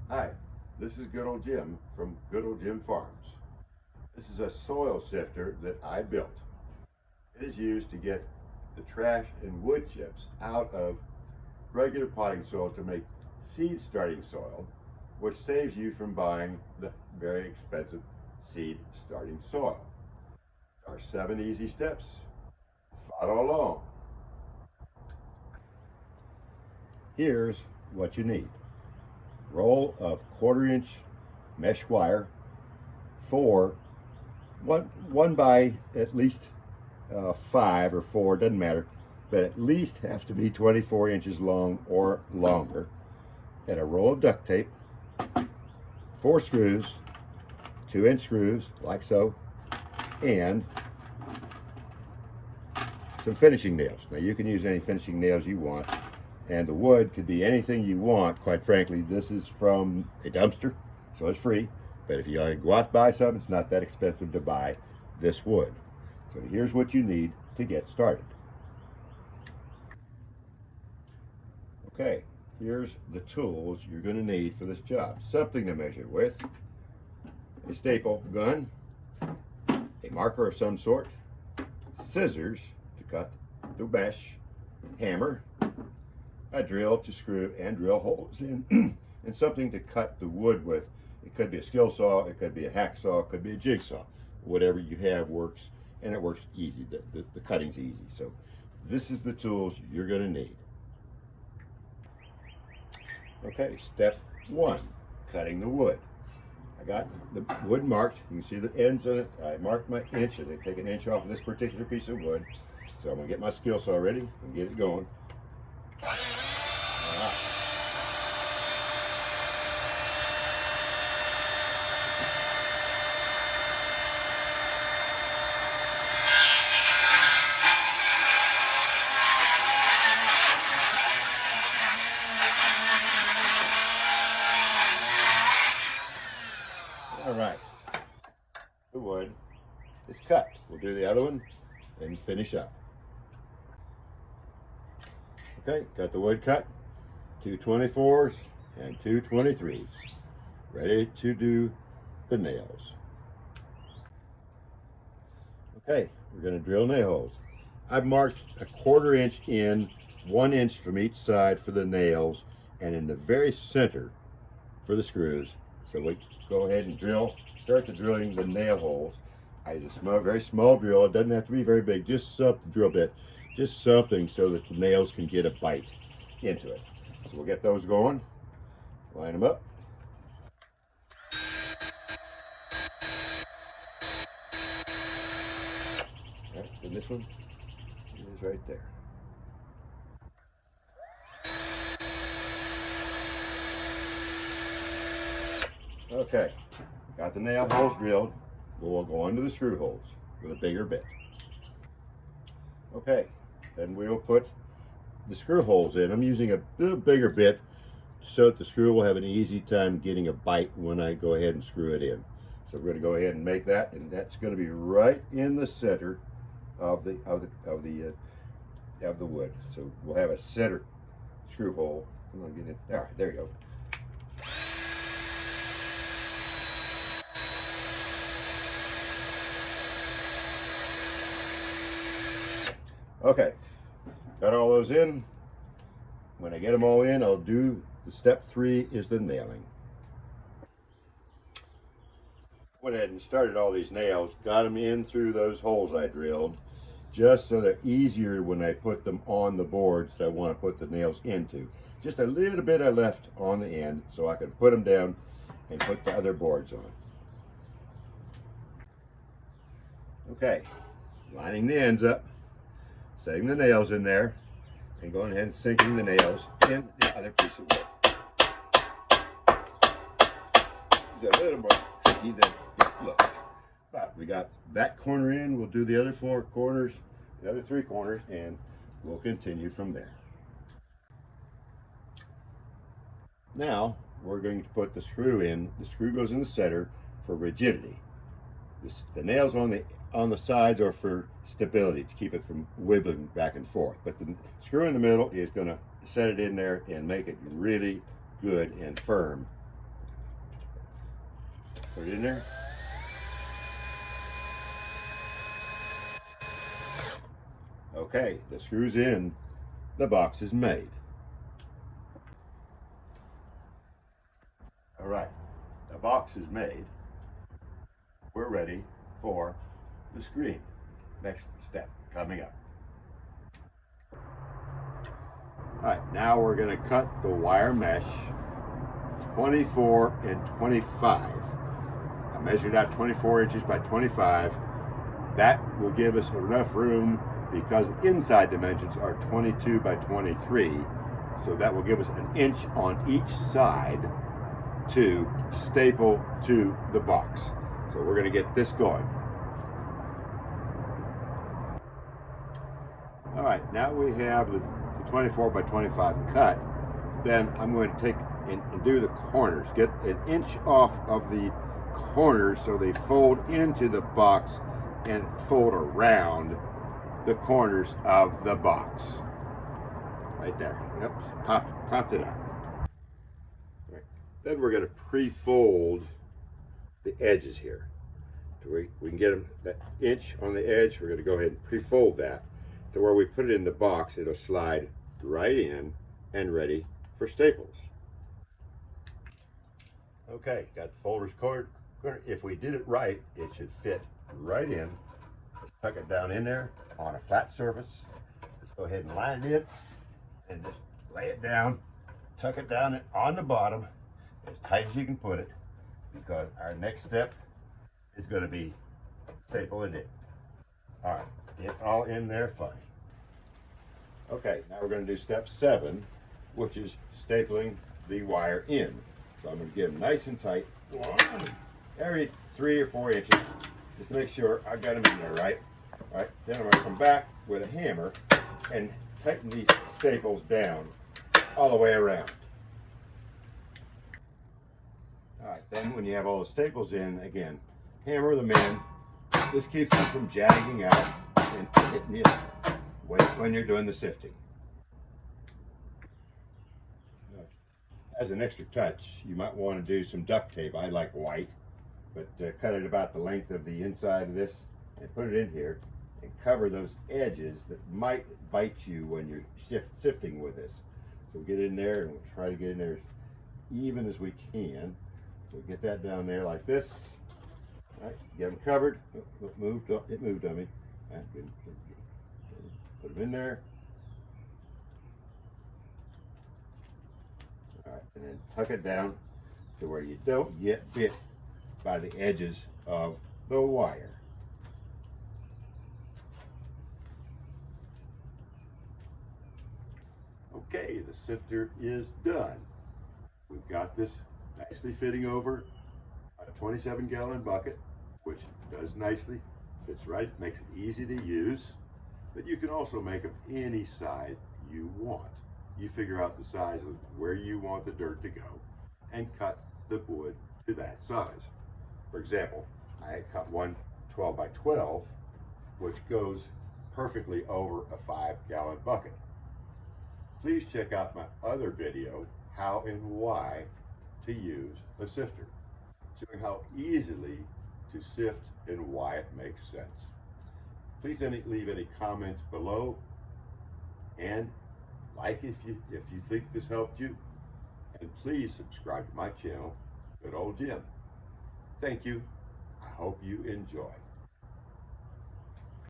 Hi, this is Good Old Jim from Good Old Jim Farms. This is a soil sifter that I built. It is used to get the trash and wood chips out of regular potting soil to make seed starting soil, which saves you from buying the very expensive seed starting soil. There are 7 easy steps. Follow along. Here's what you need. Roll of 1/4 inch mesh wire, 4 one by at least 5 or 4, doesn't matter, but at least have to be 24 inches long or longer, and a roll of duct tape, 4 screws, 2-inch screws like so, and some finishing nails. Now you can use any finishing nails you want, and the wood could be anything you want. Quite frankly, this is from a dumpster, so it's free. But if you go out to buy something, it's not that expensive to buy this wood. So here's what you need to get started. Okay, here's the tools you're going to need for this job. Something to measure with, a staple gun, a marker of some sort, scissors to cut the mesh, hammer, a drill to screw and drill holes in, and something to cut the wood with. It could be a skill saw, it could be a hacksaw, it could be a jigsaw. Whatever you have works, and it works easy. The cutting's easy. So this is the tools you're going to need. Okay, step 1, cutting the wood. I got the wood marked. You can see the ends of it. I marked my inch, and I take an inch off of this particular piece of wood. So I'm going to get my skill saw ready and get it going. All right. All right, the wood is cut. We'll do the other one and finish up. Okay, got the wood cut, 2 24s and 2 23s. Ready to do the nails. Okay, we're going to drill nail holes. I've marked a 1/4 inch in, 1 inch from each side for the nails, and in the very center for the screws. So we go ahead and start the drilling the nail holes. I use a very small drill. It doesn't have to be very big, just something, drill bit, just something so that the nails can get a bite into it. So we'll get those going, line them up. Right, and this one is right there. Okay, got the nail holes drilled. We'll go into the screw holes with a bigger bit. Okay, then we'll put the screw holes in. I'm using a little bigger bit so that the screw will have an easy time getting a bite when I go ahead and screw it in. So we're going to go ahead and make that, and that's going to be right in the center of the wood. So we'll have a center screw hole. Come on, get in. All right, there you go. Okay, got all those in. When I get them all in, I'll do the step 3 is the nailing. Went ahead and started all these nails, got them in through those holes I drilled, just so they're easier when I put them on the boards that I want to put the nails into. Just a little bit I left on the end so I can put them down and put the other boards on. Okay, lining the ends up, setting the nails in there, and going ahead and sinking the nails in the other piece of wood. It's a little more tricky than it looks. But we got that corner in, we'll do the other 4 corners, the other 3 corners, and we'll continue from there. Now we're going to put the screw in. The screw goes in the center for rigidity. The nails on the sides are for stability, to keep it from wiggling back and forth. But the screw in the middle is going to set it in there and make it really good and firm Put it in there. Okay, the screw's in, the box is made. Alright, the box is made. We're ready for the screen. Next step coming up. Alright, now we're going to cut the wire mesh 24 and 25. I measured out 24 inches by 25. That will give us enough room because inside dimensions are 22 by 23. So that will give us an inch on each side to staple to the box. So we're going to get this going. Alright, now we have the 24 by 25 cut. Then I'm going to take and do the corners. Get an inch off of the corners so they fold into the box and fold around the corners of the box. Right there. Yep, popped it out. Right. Then we're going to pre-fold the edges here. So we can get them that inch on the edge. We're going to go ahead and pre-fold that to where we put it in the box. It'll slide right in and ready for staples. Okay, got the folders cornered. If we did it right, it should fit right in. Let's tuck it down in there on a flat surface. Let's go ahead and line it and just lay it down. Tuck it down on the bottom as tight as you can put it, because our next step is going to be staple it in. All right, it's all in there fine. Okay, now we're going to do step 7, which is stapling the wire in. So I'm going to get them nice and tight. Every 3 or 4 inches, just make sure I got them in there right. All right, then I'm going to come back with a hammer and tighten these staples down all the way around. All right, then when you have all the staples in, again, hammer them in. This keeps them from jagging out and hitting you when you're doing the sifting. As an extra touch, you might want to do some duct tape. I like white, but cut it about the length of the inside of this and put it in here and cover those edges that might bite you when you're sifting with this. So get in there, and we'll try to get in there as even as we can. So get that down there like this. All right, get them covered. Oh, it moved on me. Right, good. Put them in there. All right, and then tuck it down to where you don't get bit by the edges of the wire. Okay, the sifter is done. We've got this nicely fitting over a 27-gallon bucket, which does nicely, fits right, makes it easy to use, but you can also make them any size you want. You figure out the size of where you want the dirt to go and cut the wood to that size. For example, I cut one 12 by 12, which goes perfectly over a 5-gallon bucket. Please check out my other video, how and why to use a sifter, showing how easily to sift and why it makes sense. Please leave any comments below, and like if you think this helped you, and please subscribe to my channel, Good Old Jim. Thank you. I hope you enjoy.